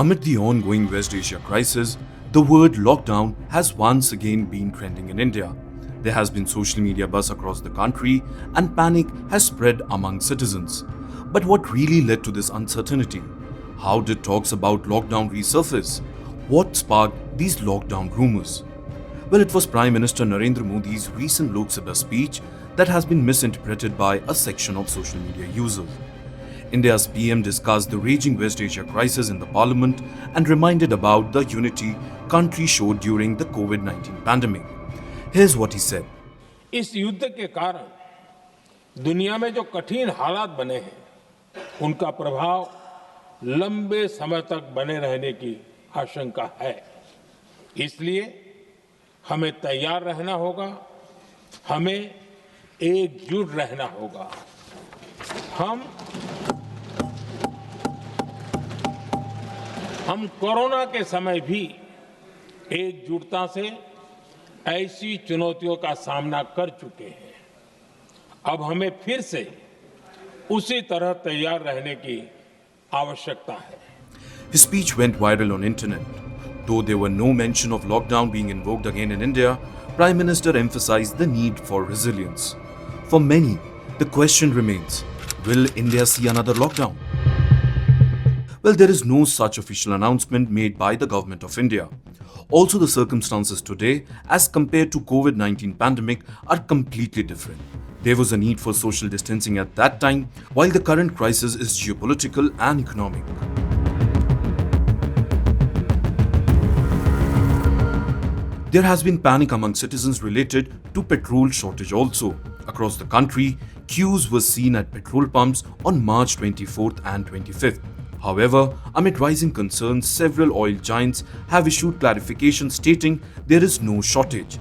Amid the ongoing West Asia crisis, the word lockdown has once again been trending in India. There has been social media buzz across the country and panic has spread among citizens. But what really led to this uncertainty? How did talks about lockdown resurface? What sparked these lockdown rumors? Well, it was Prime Minister Narendra Modi's recent Lok Sabha speech that has been misinterpreted by a section of social media users. India's PM discussed the raging West Asia crisis in the parliament and reminded about the unity country showed during the COVID-19 pandemic. Here's what he said. इस युद्ध के कारण दुनिया में जो कठिन हालात बने हैं उनका प्रभाव लंबे समय तक बने रहने की आशंका है। इसलिए हमें तैयार रहना होगा, हमें एकजुट रहना होगा। हम कोरोना के समय भी एकजुटता से ऐसी चुनौतियों का सामना कर चुके हैं। अब हमें फिर से उसी तरह तैयार रहने की आवश्यकता है। His speech went viral on internet. Though there were no mention of lockdown being invoked again in India, Prime Minister emphasized the need for resilience. For many, the question remains, will India see another lockdown? Well, there is no such official announcement made by the government of India. Also, the circumstances today, as compared to COVID-19 pandemic, are completely different. There was a need for social distancing at that time, while the current crisis is geopolitical and economic. There has been panic among citizens related to petrol shortage also. Across the country, queues were seen at petrol pumps on March 24th and 25th. However, amid rising concerns, several oil giants have issued clarification stating there is no shortage.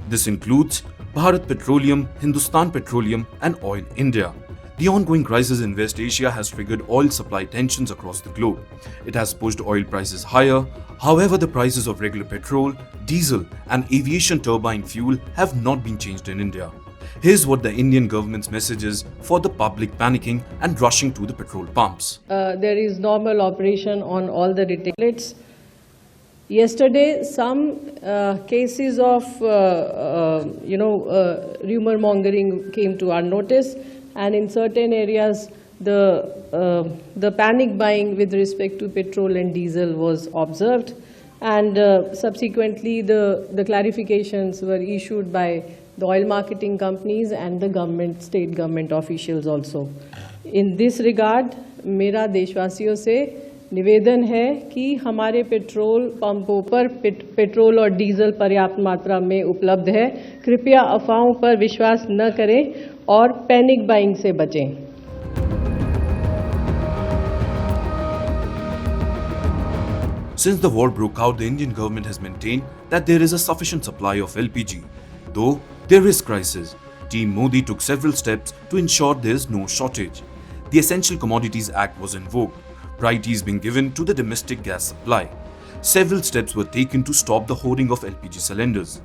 This includes Bharat Petroleum, Hindustan Petroleum and Oil India. The ongoing crisis in West Asia has triggered oil supply tensions across the globe. It has pushed oil prices higher. However, the prices of regular petrol, diesel and aviation turbine fuel have not been changed in India. Here's what the Indian government's message is for the public panicking and rushing to the petrol pumps. There is normal operation on all the retail outlets. Yesterday, some cases of rumor mongering came to our notice, and in certain areas, the panic buying with respect to petrol and diesel was observed, and subsequently the clarifications were issued by the oil marketing companies and the government, state government officials also. In this regard, मेरा देशवासियों से निवेदन है कि हमारे petrol पंपों पर petrol और डीजल पर्याप्त मात्रा में उपलब्ध है। कृपया अफवाहों पर विश्वास न करें और पैनिक बाइंग से बचें। Since the war broke out, the Indian government has maintained that there is a sufficient supply of LPG. Though there is crisis, Team Modi took several steps to ensure there is no shortage. The Essential Commodities Act was invoked, priority is being given to the domestic gas supply. Several steps were taken to stop the hoarding of LPG cylinders.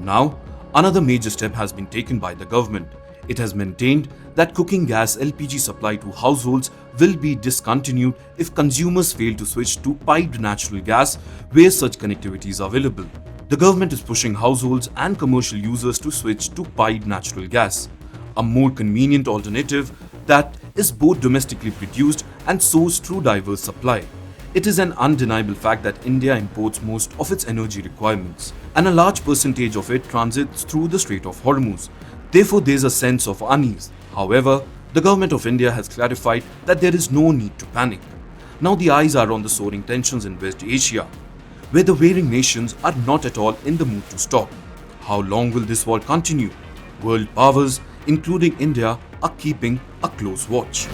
Now, another major step has been taken by the government. It has maintained that cooking gas LPG supply to households will be discontinued if consumers fail to switch to piped natural gas where such connectivity is available. The government is pushing households and commercial users to switch to piped natural gas, a more convenient alternative that is both domestically produced and sourced through diverse supply. It is an undeniable fact that India imports most of its energy requirements, and a large percentage of it transits through the Strait of Hormuz. Therefore, there is a sense of unease. However, the government of India has clarified that there is no need to panic. Now the eyes are on the soaring tensions in West Asia, where the warring nations are not at all in the mood to stop. How long will this war continue? World powers, including India, are keeping a close watch.